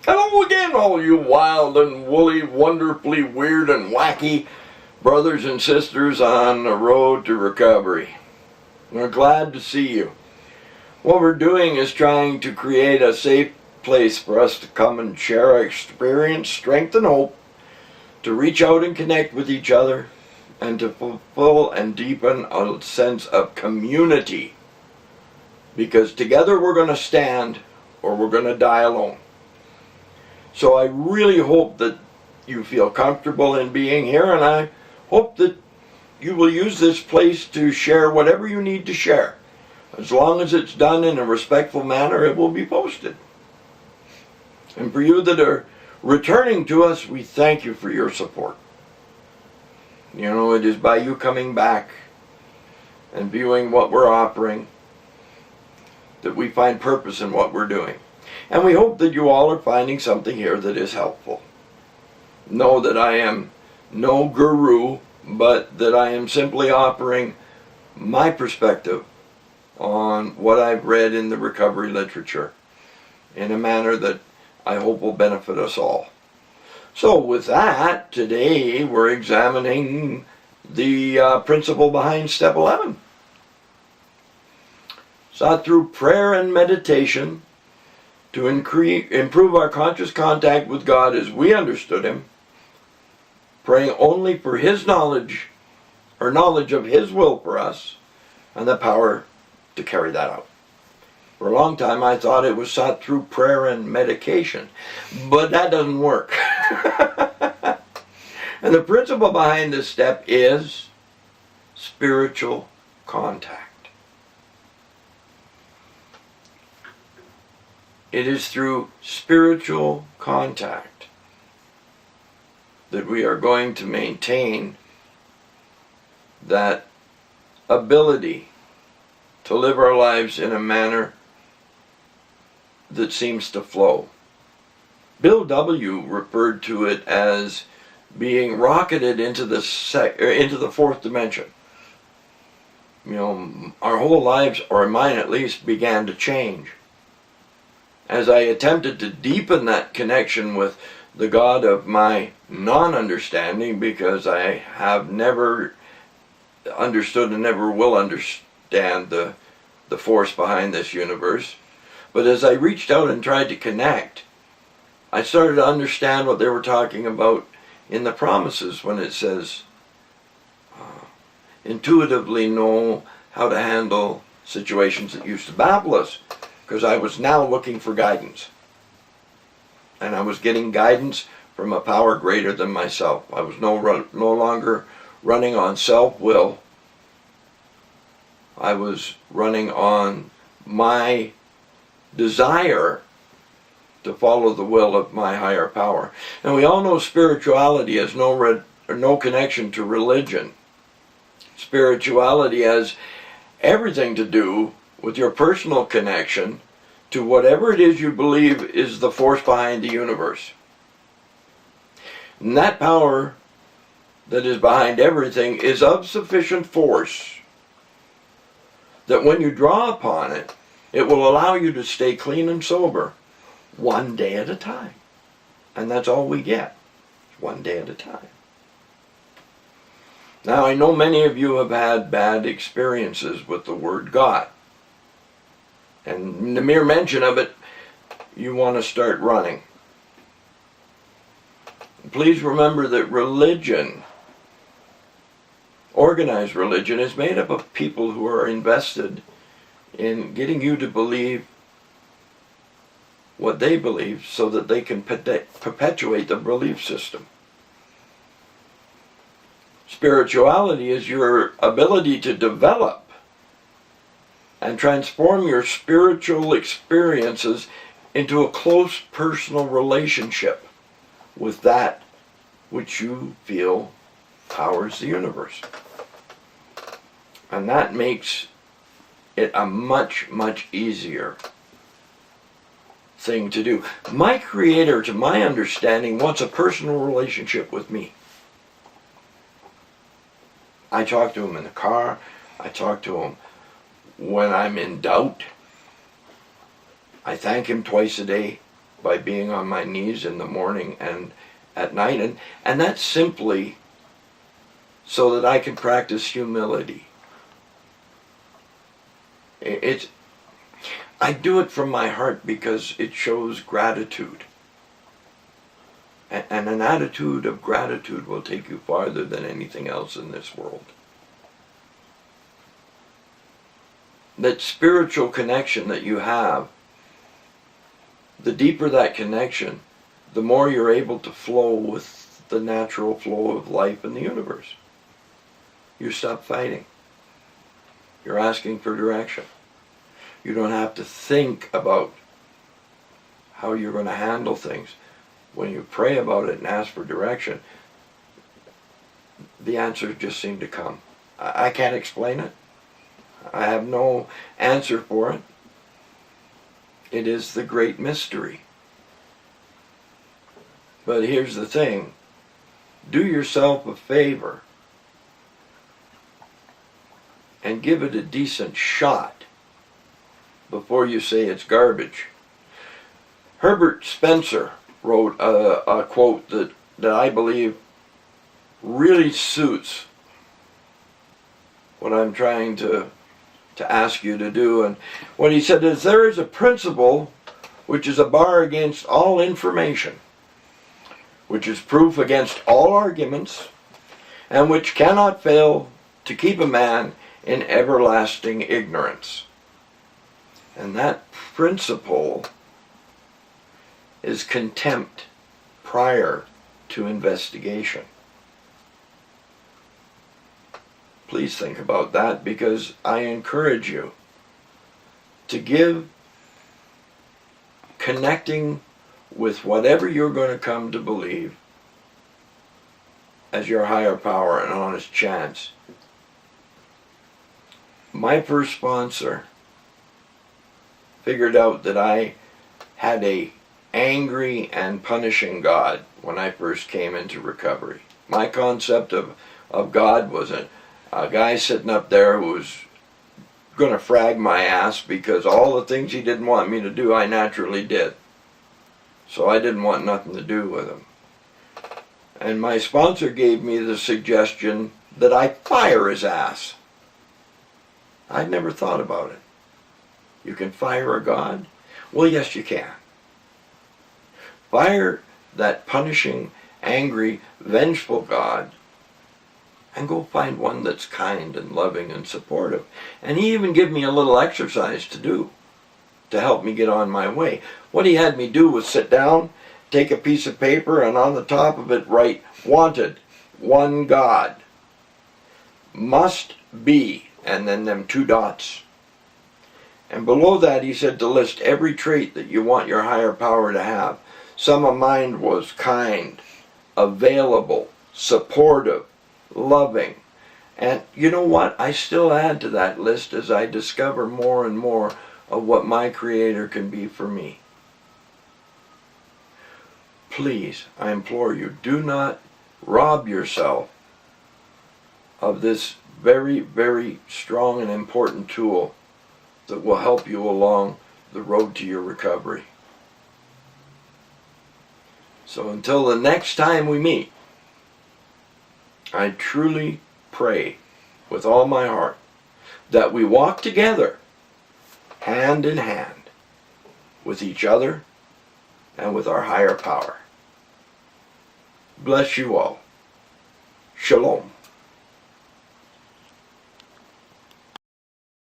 Hello again, all you wild and woolly, wonderfully weird and wacky brothers and sisters on the road to recovery. We're glad to see you. What we're doing is trying to create a safe place for us to come and share our experience, strength, and hope, to reach out and connect with each other, and to fulfill and deepen a sense of community. Because together we're going to stand or we're going to die alone. So I really hope that you feel comfortable in being here, and I hope that you will use this place to share whatever you need to share. As long as it's done in a respectful manner, it will be posted. And for you that are returning to us, we thank you for your support. You know, it is by you coming back and viewing what we're offering that we find purpose in what we're doing. And we hope that you all are finding something here that is helpful. Know that I am no guru, but that I am simply offering my perspective on what I've read in the recovery literature in a manner that I hope will benefit us all. So with that, today we're examining the principle behind step 11. Sought through prayer and meditation to improve our conscious contact with God as we understood Him, praying only for His knowledge, or knowledge of His will for us, and the power to carry that out. For a long time I thought it was sought through prayer and medication, but that doesn't work. And the principle behind this step is spiritual contact. It is through spiritual contact that we are going to maintain that ability to live our lives in a manner that seems to flow. Bill W. referred to it as being rocketed into the fourth dimension. You know, our whole lives, or mine at least, began to change as I attempted to deepen that connection with the God of my non-understanding, because I have never understood and never will understand the force behind this universe. But as I reached out and tried to connect, I started to understand what they were talking about in the promises when it says, intuitively know how to handle situations that used to baffle us. Because I was now looking for guidance. And I was getting guidance from a power greater than myself. I was no longer running on self-will. I was running on my desire to follow the will of my higher power. And we all know spirituality has no connection to religion. Spirituality has everything to do with your personal connection to whatever it is you believe is the force behind the universe. And that power that is behind everything is of sufficient force that when you draw upon it, it will allow you to stay clean and sober one day at a time. And that's all we get, one day at a time. Now, I know many of you have had bad experiences with the word God. And the mere mention of it, you want to start running. Please remember that religion, organized religion, is made up of people who are invested in getting you to believe what they believe so that they can perpetuate the belief system. Spirituality is your ability to develop and transform your spiritual experiences into a close personal relationship with that which you feel powers the universe. And that makes it a much, much easier thing to do. My Creator, to my understanding, wants a personal relationship with me. I talk to Him in the car. I talk to Him when I'm in doubt. I thank Him twice a day. by being on my knees in the morning and at night, and that's simply so that I can practice humility. I do it from my heart because it shows gratitude. And an attitude of gratitude will take you farther than anything else in this world. That spiritual connection that you have, the deeper that connection, the more you're able to flow with the natural flow of life in the universe. You stop fighting. You're asking for direction. You don't have to think about how you're going to handle things. When you pray about it and ask for direction, the answers just seem to come. I can't explain it. I have no answer for it. It is the great mystery. But here's the thing. Do yourself a favor and give it a decent shot before you say it's garbage. Herbert Spencer wrote a quote that I believe really suits what I'm trying to ask you to do. And what he said is, there is a principle which is a bar against all information, which is proof against all arguments, and which cannot fail to keep a man in everlasting ignorance. And that principle is contempt prior to investigation. Please think about that, because I encourage you to give connecting with whatever you're going to come to believe as your higher power an honest chance. My first sponsor figured out that I had a angry and punishing God when I first came into recovery. My concept of God was a guy sitting up there who was going to frag my ass because all the things he didn't want me to do, I naturally did. So I didn't want nothing to do with him. And my sponsor gave me the suggestion that I fire his ass. I'd never thought about it. You can fire a God? Well, yes, you can. Fire that punishing, angry, vengeful God and go find one that's kind and loving and supportive. And he even gave me a little exercise to do to help me get on my way. What he had me do was sit down, take a piece of paper, and on the top of it write, wanted, one God, must be, and then them 2 dots. And below that he said to list every trait that you want your higher power to have. Some of mine was kind, available, supportive, loving. And you know what? I still add to that list as I discover more and more of what my Creator can be for me. Please, I implore you, do not rob yourself of this very, very strong and important tool that will help you along the road to your recovery. So until the next time we meet, I truly pray with all my heart that we walk together, hand in hand, with each other and with our higher power. Bless you all. Shalom.